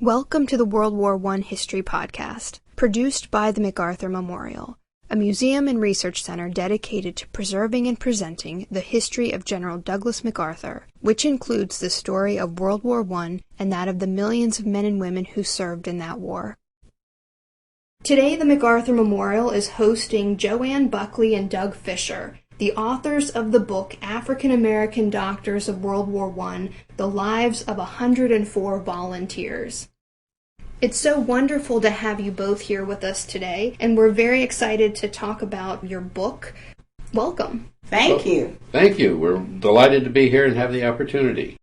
Welcome to the World War I History Podcast, produced by the MacArthur Memorial, a museum and research center dedicated to preserving and presenting the history of General Douglas MacArthur, which includes the story of World War I and that of the millions of men and women who served in that war. Today, the MacArthur Memorial is hosting Joann Buckley and Doug Fisher, the authors of the book African American Doctors of World War I, The Lives of 104 Volunteers. It's so wonderful to have you both here with us today, and we're very excited to talk about your book. Welcome. Thank you. Thank you. We're delighted to be here and have the opportunity.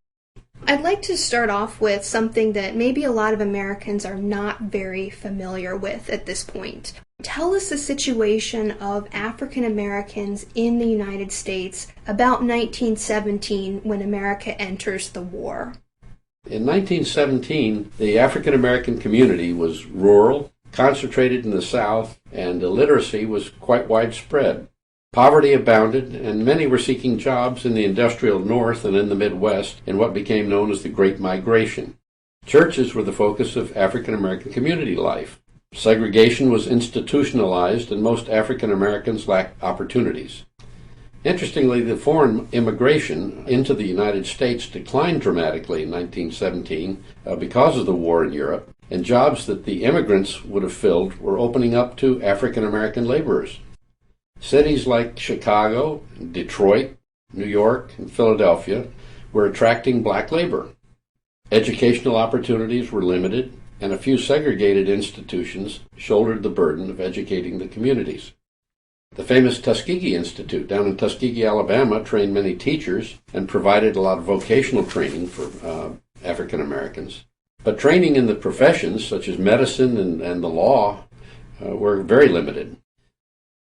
I'd like to start off with something that maybe a lot of Americans are not very familiar with at this point. Tell us the situation of African Americans in the United States about 1917 when America enters the war. In 1917, the African American community was rural, concentrated in the South, and illiteracy was quite widespread. Poverty abounded, and many were seeking jobs in the industrial North and in the Midwest in what became known as the Great Migration. Churches were the focus of African American community life. Segregation was institutionalized, and most African Americans lacked opportunities. Interestingly, the foreign immigration into the United States declined dramatically in 1917 because of the war in Europe, and jobs that the immigrants would have filled were opening up to African American laborers. Cities like Chicago, Detroit, New York, and Philadelphia were attracting black labor. Educational opportunities were limited, and a few segregated institutions shouldered the burden of educating the communities. The famous Tuskegee Institute down in Tuskegee, Alabama, trained many teachers and provided a lot of vocational training for African Americans. But training in the professions, such as medicine and the law, were very limited.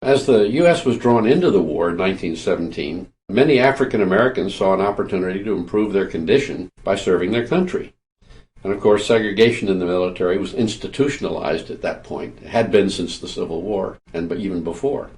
As the U.S. was drawn into the war in 1917, many African Americans saw an opportunity to improve their condition by serving their country. And of course, segregation in the military was institutionalized at that point. It had been since the Civil War, and even before.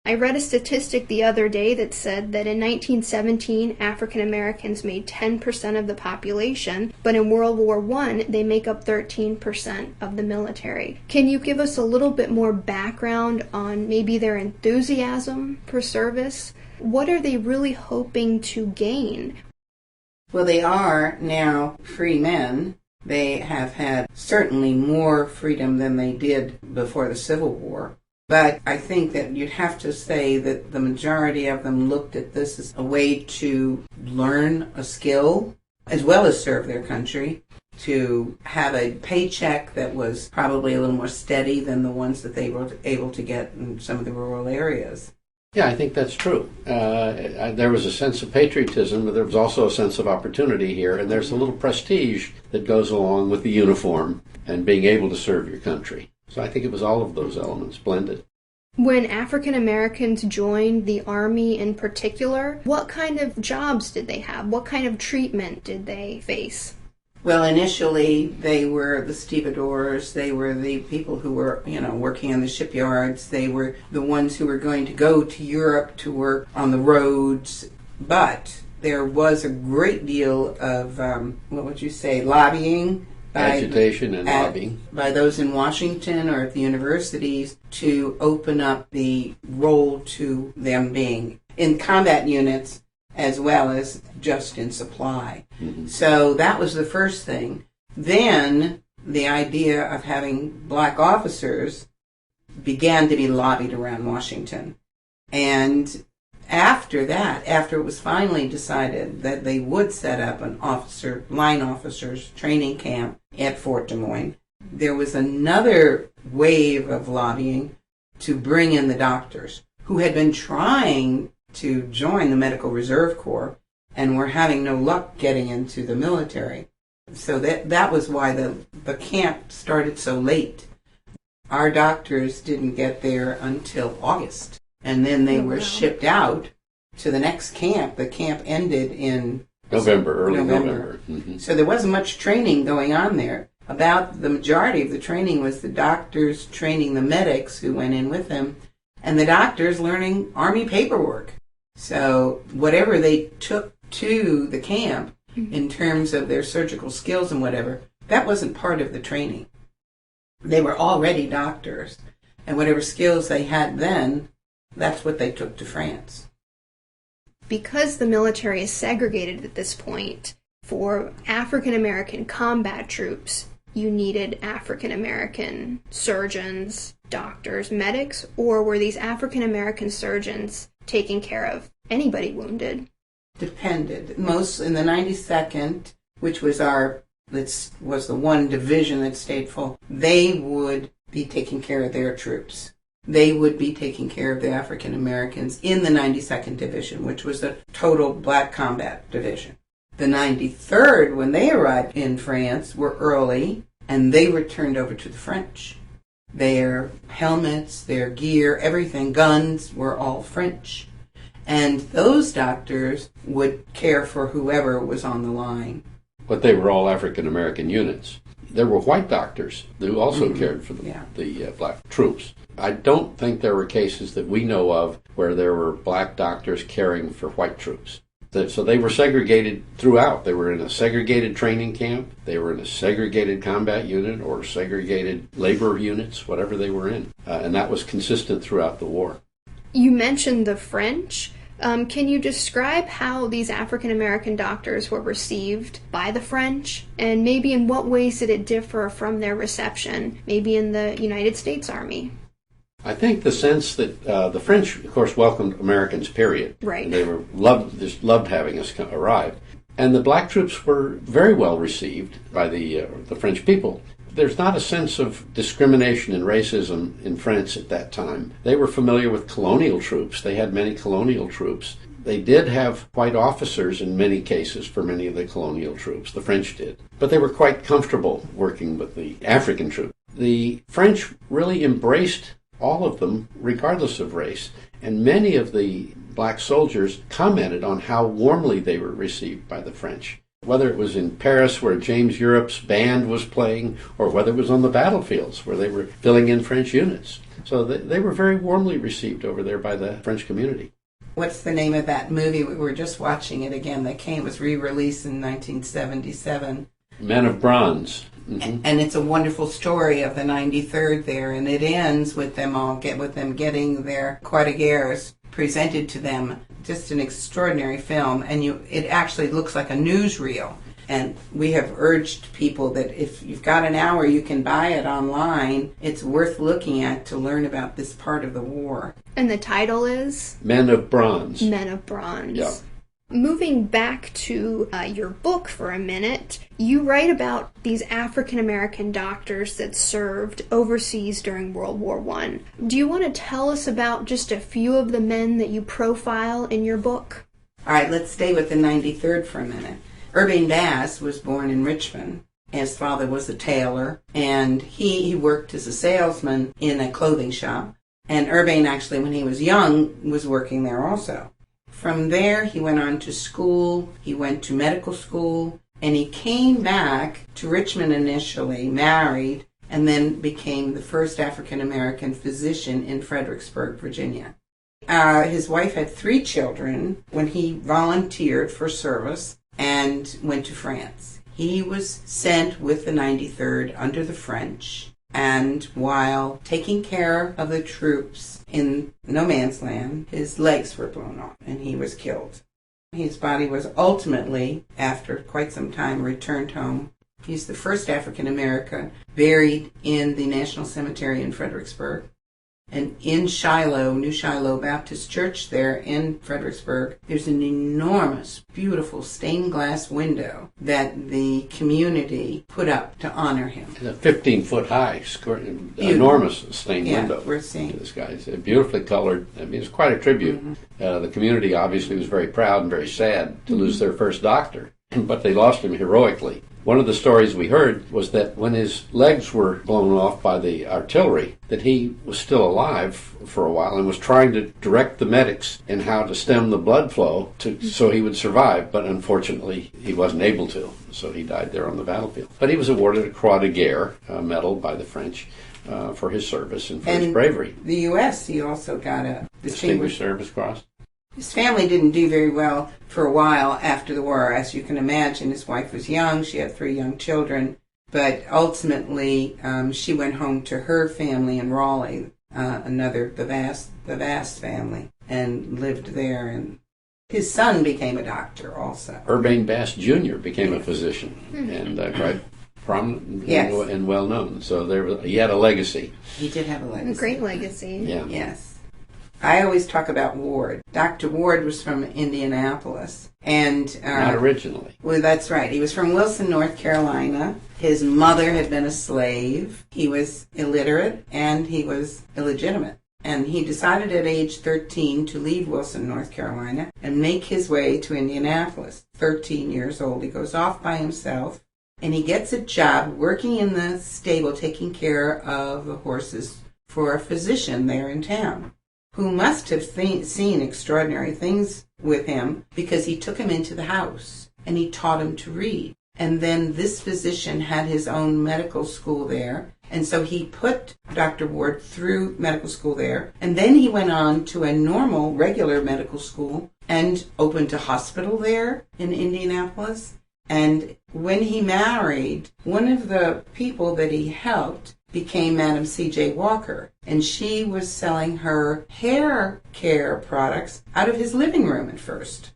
I read a statistic the other day that said that in 1917, African Americans made 10% of the population, but in World War I, they make up 13% of the military. Can you give us a little bit more background on maybe their enthusiasm for service? What are they really hoping to gain? Well, they are now free men. They have had certainly more freedom than they did before the Civil War. But I think that you'd have to say that the majority of them looked at this as a way to learn a skill as well as serve their country, to have a paycheck that was probably a little more steady than the ones that they were able to get in some of the rural areas. Yeah, I think that's true. There was a sense of patriotism, but there was also a sense of opportunity here, and there's a little prestige that goes along with the uniform and being able to serve your country. So I think it was all of those elements blended. When African Americans joined the Army in particular, what kind of jobs did they have? What kind of treatment did they face? Well, initially, they were the stevedores. They were the people who were, working in the shipyards. They were the ones who were going to go to Europe to work on the roads. But there was a great deal of, lobbying. Agitation and lobbying. By those in Washington or at the universities to open up the role to them being in combat units as well as just in supply. Mm-hmm. So that was the first thing. Then the idea of having black officers began to be lobbied around Washington. And after that, after it was finally decided that they would set up an line officers training camp at Fort Des Moines, there was another wave of lobbying to bring in the doctors who had been trying to join the Medical Reserve Corps and were having no luck getting into the military. So that was why the camp started so late. Our doctors didn't get there until August. And then they were shipped out to the next camp. The camp ended in early November. Mm-hmm. So there wasn't much training going on there. About the majority of the training was the doctors training the medics who went in with them, and the doctors learning Army paperwork. So whatever they took to the camp in terms of their surgical skills and whatever That wasn't part of the training. They were already doctors, and whatever skills they had then, that's what they took to France. Because the military is segregated at this point, for African American combat troops, you needed African American surgeons, doctors, medics, or were these African American surgeons taking care of anybody wounded? Depended. Most in the 92nd, which was was the one division that stayed full, they would be taking care of their troops. They would be taking care of the African Americans in the 92nd Division, which was the total black combat division. The 93rd, when they arrived in France, were early, and they were turned over to the French. Their helmets, their gear, everything, guns, were all French. And those doctors would care for whoever was on the line. But they were all African American units. There were white doctors who also cared for the black troops. I don't think there were cases that we know of where there were black doctors caring for white troops. So they were segregated throughout. They were in a segregated training camp. They were in a segregated combat unit or segregated labor units, whatever they were in. And that was consistent throughout the war. You mentioned the French. Can you describe how these African American doctors were received by the French? And maybe in what ways did it differ from their reception, maybe in the United States Army? I think the sense that the French, of course, welcomed Americans, period. Right. They were loved having us arrive. And the black troops were very well received by the French people. There's not a sense of discrimination and racism in France at that time. They were familiar with colonial troops. They had many colonial troops. They did have white officers in many cases for many of the colonial troops. The French did. But they were quite comfortable working with the African troops. The French really embraced all of them, regardless of race. And many of the black soldiers commented on how warmly they were received by the French. Whether it was in Paris where James Europe's band was playing, or whether it was on the battlefields where they were filling in French units. So they were very warmly received over there by the French community. What's the name of that movie? We were just watching it again. It was re-released in 1977. Men of Bronze. Mm-hmm. And it's a wonderful story of the 93rd there, and it ends with them getting their croix de guerres presented to them. Just an extraordinary film, and it actually looks like a newsreel. And we have urged people that if you've got an hour, you can buy it online. It's worth looking at to learn about this part of the war. And the title is? Men of Bronze. Men of Bronze. Yeah. Moving back to your book for a minute, you write about these African American doctors that served overseas during World War I. Do you want to tell us about just a few of the men that you profile in your book? All right, let's stay with the 93rd for a minute. Urbain Bass was born in Richmond. His father was a tailor, and he worked as a salesman in a clothing shop. And Urbain, actually, when he was young, was working there also. From there, he went on to school. He went to medical school, and he came back to Richmond initially, married, and then became the first African-American physician in Fredericksburg, Virginia. His wife had 3 children when he volunteered for service and went to France. He was sent with the 93rd under the French, and while taking care of the troops in no man's land, his legs were blown off and he was killed. His body was ultimately, after quite some time, returned home. He's the first African American buried in the National Cemetery in Fredericksburg. And in Shiloh, New Shiloh Baptist Church there in Fredericksburg, there's an enormous, beautiful stained glass window that the community put up to honor him. A 15-foot high, enormous stained window. We're seeing this guy. It's beautifully colored. I mean, it's quite a tribute. Mm-hmm. The community obviously was very proud and very sad to lose their first doctor, but they lost him heroically. One of the stories we heard was that when his legs were blown off by the artillery, that he was still alive for a while and was trying to direct the medics in how to stem the blood flow so he would survive. But unfortunately, he wasn't able to, so he died there on the battlefield. But he was awarded a Croix de Guerre medal by the French for his service and for his bravery. The U.S., he also got a Distinguished Service Cross. His family didn't do very well for a while after the war. As you can imagine, his wife was young. She had 3 young children. But ultimately, she went home to her family in Raleigh, the Vast family, and lived there. And his son became a doctor also. Urbane Bass Jr. became a physician, and quite prominent and well known. So he had a legacy. He did have a legacy. A great legacy. Yeah. Yes. I always talk about Ward. Dr. Ward was from Indianapolis. And not originally. Well, that's right. He was from Wilson, North Carolina. His mother had been a slave. He was illiterate, and he was illegitimate. And he decided at age 13 to leave Wilson, North Carolina, and make his way to Indianapolis. 13 years old. He goes off by himself, and he gets a job working in the stable taking care of the horses for a physician there in town, who must have seen extraordinary things with him because he took him into the house and he taught him to read. And then this physician had his own medical school there, and so he put Dr. Ward through medical school there, and then he went on to a normal, regular medical school and opened a hospital there in Indianapolis. And when he married, one of the people that he helped became Madam C.J. Walker, and she was selling her hair care products out of his living room at first,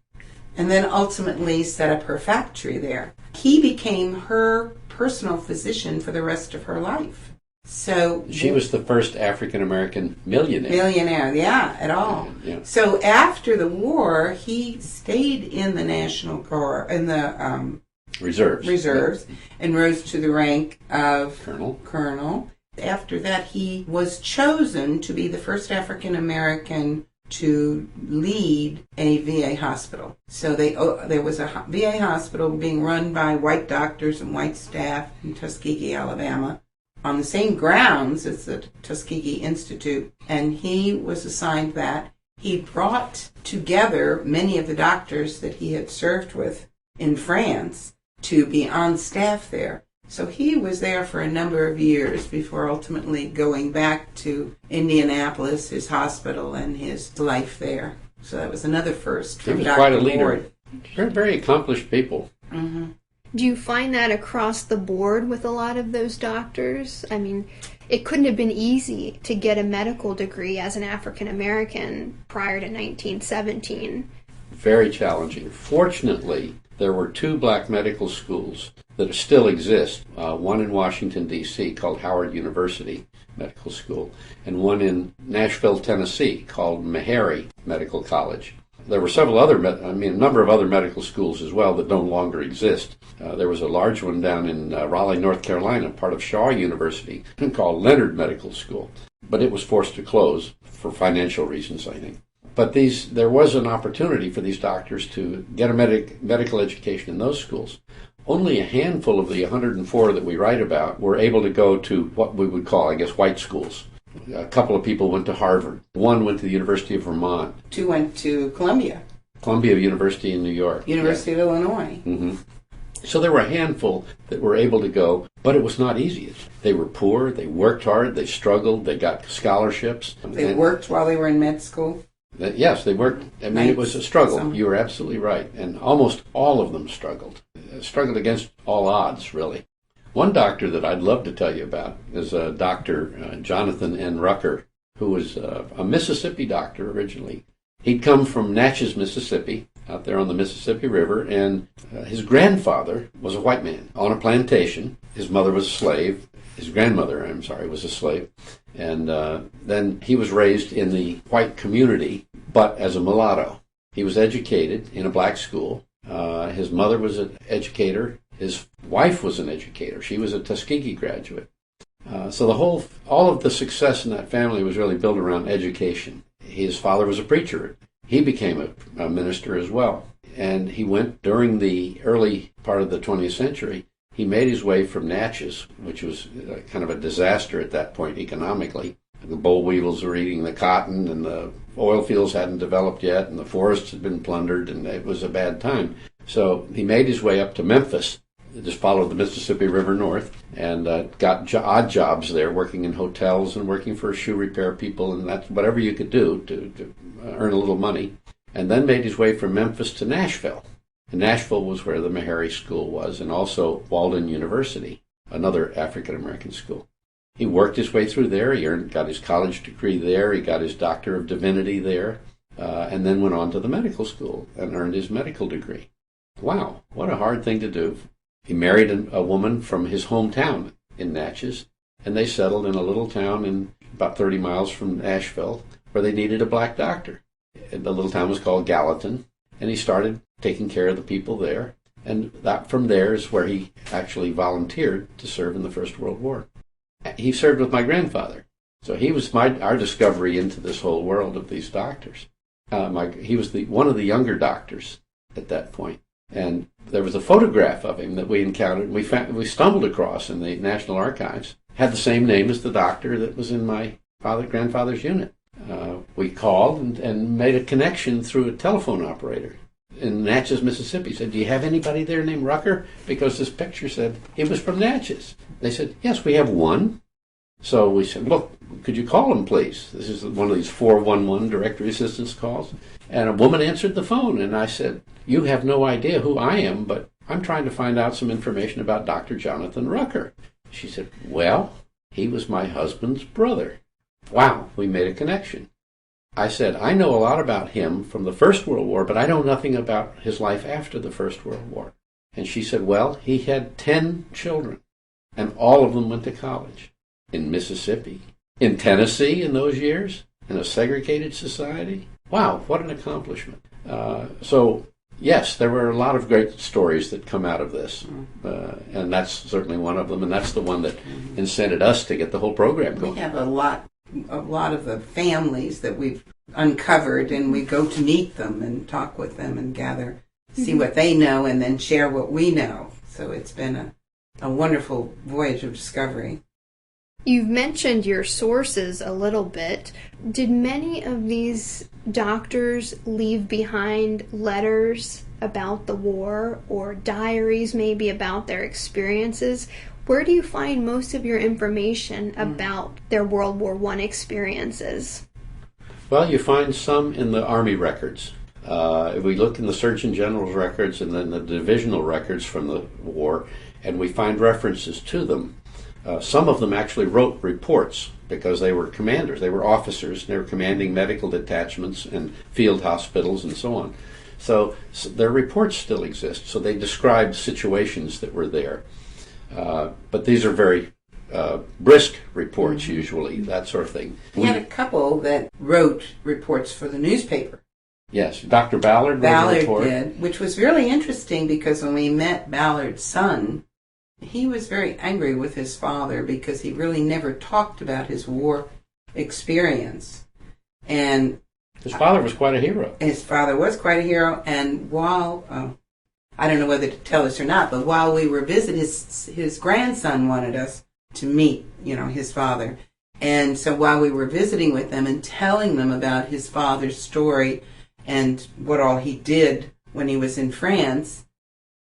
and then ultimately set up her factory there. He became her personal physician for the rest of her life. So she was the first African-American millionaire. At all. Yeah. So after the war, he stayed in the National Guard, in the Reserves, and rose to the rank of Colonel. After that, he was chosen to be the first African American to lead a VA hospital. So there was a VA hospital being run by white doctors and white staff in Tuskegee, Alabama, on the same grounds as the Tuskegee Institute, and he was assigned that. He brought together many of the doctors that he had served with in France to be on staff there. So he was there for a number of years before ultimately going back to Indianapolis, his hospital, and his life there. So that was another first from He was Dr. quite a leader. Ward. Very, very accomplished people. Mm-hmm. Do you find that across the board with a lot of those doctors? I mean, it couldn't have been easy to get a medical degree as an African American prior to 1917. Very challenging. Fortunately, there were two black medical schools that still exist, one in Washington, D.C., called Howard University Medical School, and one in Nashville, Tennessee, called Meharry Medical College. There were a number of other medical schools as well that no longer exist. There was a large one down in Raleigh, North Carolina, part of Shaw University, called Leonard Medical School, but it was forced to close for financial reasons, I think. But there was an opportunity for these doctors to get a medical education in those schools. Only a handful of the 104 that we write about were able to go to what we would call, I guess, white schools. A couple of people went to Harvard. One went to the University of Vermont. Two went to Columbia University in New York. University of Illinois. Mm-hmm. So there were a handful that were able to go, but it was not easy. They were poor, they worked hard, they struggled, they got scholarships. They worked while they were in med school? Yes, they worked. I mean, it was a struggle. You were absolutely right. And almost all of them struggled against all odds, really. One doctor that I'd love to tell you about is Dr. Jonathan N. Rucker, who was a Mississippi doctor originally. He'd come from Natchez, Mississippi, out there on the Mississippi River, and his grandfather was a white man on a plantation. His mother was a slave. His grandmother, was a slave. And then he was raised in the white community, but as a mulatto. He was educated in a black school. His mother was an educator. His wife was an educator. She was a Tuskegee graduate. So all of the success in that family was really built around education. His father was a preacher. He became a minister as well. And he went during the early part of the 20th century. He made his way from Natchez, which was kind of a disaster at that point economically. The boll weevils were eating the cotton, and the oil fields hadn't developed yet, and the forests had been plundered, and it was a bad time. So he made his way up to Memphis, just followed the Mississippi River north, and got odd jobs there, working in hotels and working for shoe repair people, and that's whatever you could do to earn a little money. And then made his way from Memphis to Nashville. And Nashville was where the Meharry School was, and also Walden University. another African American school. He worked his way through there. He got his college degree there. He got his Doctor of Divinity there, and then went on to the medical school and earned his medical degree. Wow, what a hard thing to do. He married a woman from his hometown in Natchez, and they settled in a little town in about 30 miles from Asheville where they needed a black doctor. The little town was called Gallatin, and he started taking care of the people there. And that from there is where he actually volunteered to serve in the First World War. He served with my grandfather. So he was our discovery into this whole world of these doctors. He was one of the younger doctors at that point. And there was a photograph of him that we encountered. We stumbled across in the National Archives. Had the same name as the doctor that was in my grandfather's unit. We called and made a connection through a telephone operator in Natchez, Mississippi. Said, "Do you have anybody there named Rucker?" Because this picture said he was from Natchez. They said, "Yes, we have one." So we said, "Look, could you call him, please?" This is one of these 411 directory assistance calls. And a woman answered the phone, and I said, "You have no idea who I am, but I'm trying to find out some information about Dr. Jonathan Rucker." She said, "Well, he was my husband's brother." Wow, we made a connection. I said, "I know a lot about him from the First World War, but I know nothing about his life after the First World War." And she said, "Well, he had 10 children, and all of them went to college in Mississippi, in Tennessee in those years, in a segregated society." Wow, what an accomplishment. So, yes, there were a lot of great stories that come out of this, and that's certainly one of them, and that's the one that incited us to get the whole program going. We have a lot of the families that we've uncovered, and we go to meet them and talk with them and see what they know, and then share what we know. So it's been a wonderful voyage of discovery. You've mentioned your sources a little bit. Did many of these doctors leave behind letters about the war or diaries maybe about their experiences? Where do you find most of your information about their World War I experiences? Well, you find some in the Army records. If we look in the Surgeon General's records and then the divisional records from the war, and we find references to them, some of them actually wrote reports because they were commanders, they were officers, and they were commanding medical detachments and field hospitals and so on. So their reports still exist, so they described situations that were there. But these are very brisk reports, usually, that sort of thing. We had a couple that wrote reports for the newspaper. Yes, Dr. Ballard wrote a report. Ballard did, which was really interesting because when we met Ballard's son, he was very angry with his father because he really never talked about his war experience. And his father was quite a hero. His father was quite a hero, and while I don't know whether to tell this or not, but while we were visiting, his grandson wanted us to meet, his father. And so while we were visiting with them and telling them about his father's story and what all he did when he was in France,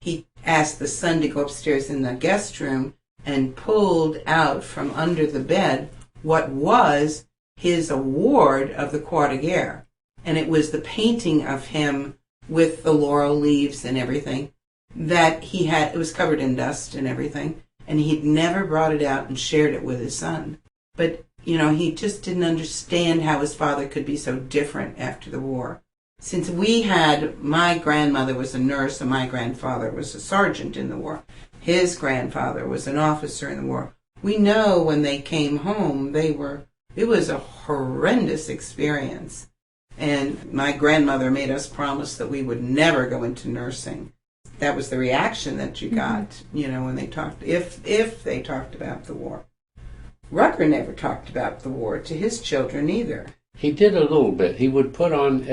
he asked the son to go upstairs in the guest room and pulled out from under the bed what was his award of the Croix de Guerre. And it was the painting of him with the laurel leaves and everything that he had. It was covered in dust and everything, and he'd never brought it out and shared it with his son. But, he just didn't understand how his father could be so different after the war. Since my grandmother was a nurse and my grandfather was a sergeant in the war. His grandfather was an officer in the war. We know when they came home, it was a horrendous experience. And my grandmother made us promise that we would never go into nursing. That was the reaction that you got, when they talked, if they talked about the war. Rucker never talked about the war to his children either. He did a little bit. He would put on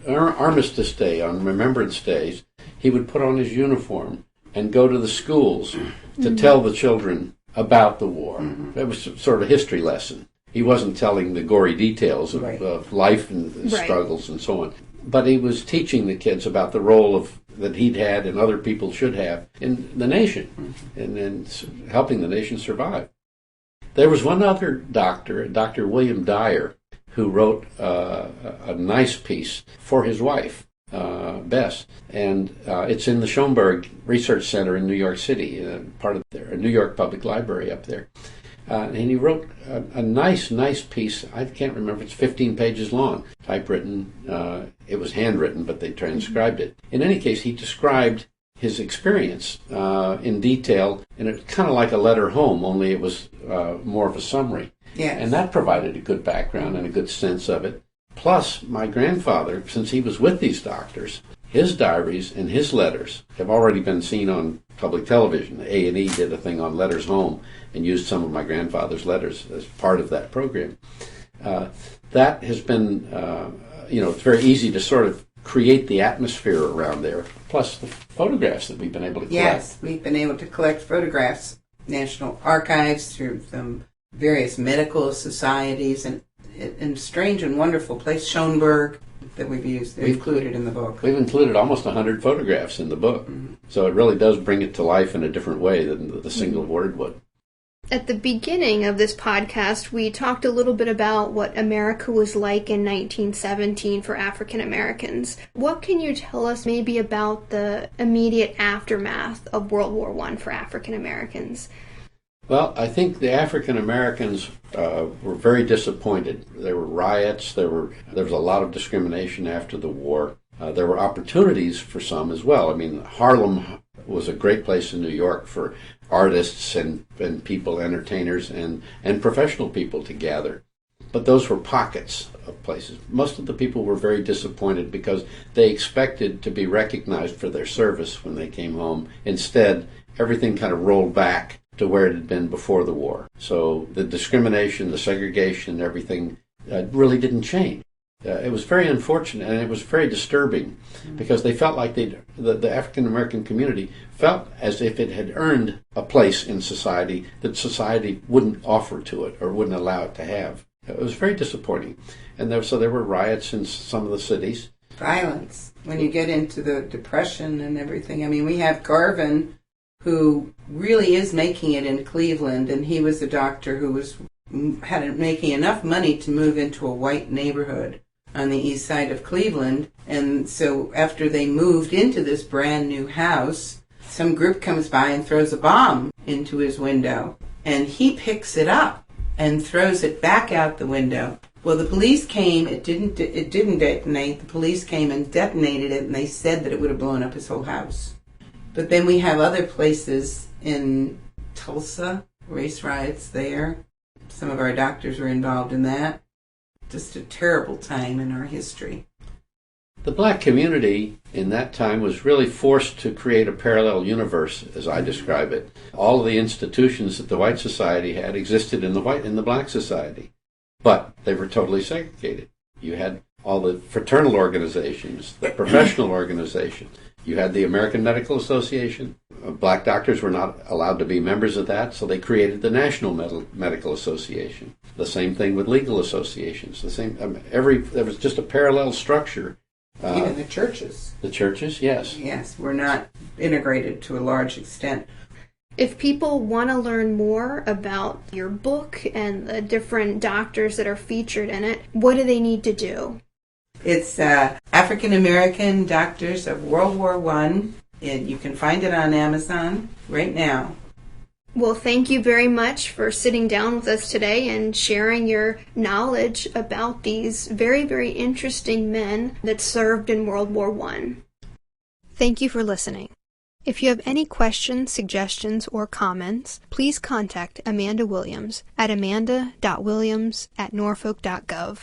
Armistice Day, on Remembrance Days, he would put on his uniform and go to the schools to tell the children about the war. It was sort of a history lesson. He wasn't telling the gory details of life and struggles and so on. But he was teaching the kids about the role that he'd had and other people should have in the nation and helping the nation survive. There was one other doctor, Dr. William Dyer, who wrote a nice piece for his wife Bess. And it's in the Schoenberg Research Center in New York City, part of their New York Public Library up there. And he wrote a nice piece. I can't remember, it's 15 pages long, typewritten. It was handwritten, but they transcribed it. In any case, he described his experience in detail, and it's kind of like a letter home, only it was more of a summary. Yes. And that provided a good background and a good sense of it. Plus, my grandfather, since he was with these doctors, his diaries and his letters have already been seen on public television. A&E did a thing on Letters Home and used some of my grandfather's letters as part of that program. That has been, it's very easy to sort of create the atmosphere around there, plus the photographs that we've been able to collect. Yes, we've been able to collect photographs, National Archives, through some various medical societies, and strange and wonderful place, Schoenberg, that we've included in the book. We've included almost 100 photographs in the book, so it really does bring it to life in a different way than the single word would. At the beginning of this podcast, we talked a little bit about what America was like in 1917 for African Americans. What can you tell us maybe about the immediate aftermath of World War I for African Americans? Well, I think the African Americans were very disappointed. There were riots. There was a lot of discrimination after the war. There were opportunities for some as well. I mean, Harlem was a great place in New York for artists and people, entertainers, and professional people to gather. But those were pockets of places. Most of the people were very disappointed because they expected to be recognized for their service when they came home. Instead, everything kind of rolled back to where it had been before the war. So the discrimination, the segregation, everything really didn't change. It was very unfortunate, and it was very disturbing because they felt like the African American community felt as if it had earned a place in society that society wouldn't offer to it or wouldn't allow it to have. It was very disappointing. And there were riots in some of the cities. Violence. When you get into the Depression and everything. I mean, we have Garvin, who really is making it in Cleveland, and he was a doctor who was making enough money to move into a white neighborhood on the east side of Cleveland. And so after they moved into this brand new house, some group comes by and throws a bomb into his window, and he picks it up and throws it back out the window. Well, the police came. It didn't detonate. The police came and detonated it, and they said that it would have blown up his whole house. But then we have other places in Tulsa, race riots there. Some of our doctors were involved in that. Just a terrible time in our history. The black community in that time was really forced to create a parallel universe, as I describe it. All of the institutions that the white society had existed in the black society, but they were totally segregated. You had all the fraternal organizations, the professional organizations. You had the American Medical Association. Black doctors were not allowed to be members of that, so they created the National Medical Association. The same thing with legal associations. There was just a parallel structure. Even the churches. The churches, yes. Yes, were not integrated to a large extent. If people want to learn more about your book and the different doctors that are featured in it, what do they need to do? It's African American Doctors of World War I, and you can find it on Amazon right now. Well, thank you very much for sitting down with us today and sharing your knowledge about these very, very interesting men that served in World War I. Thank you for listening. If you have any questions, suggestions, or comments, please contact Amanda Williams at amanda.williams@norfolk.gov.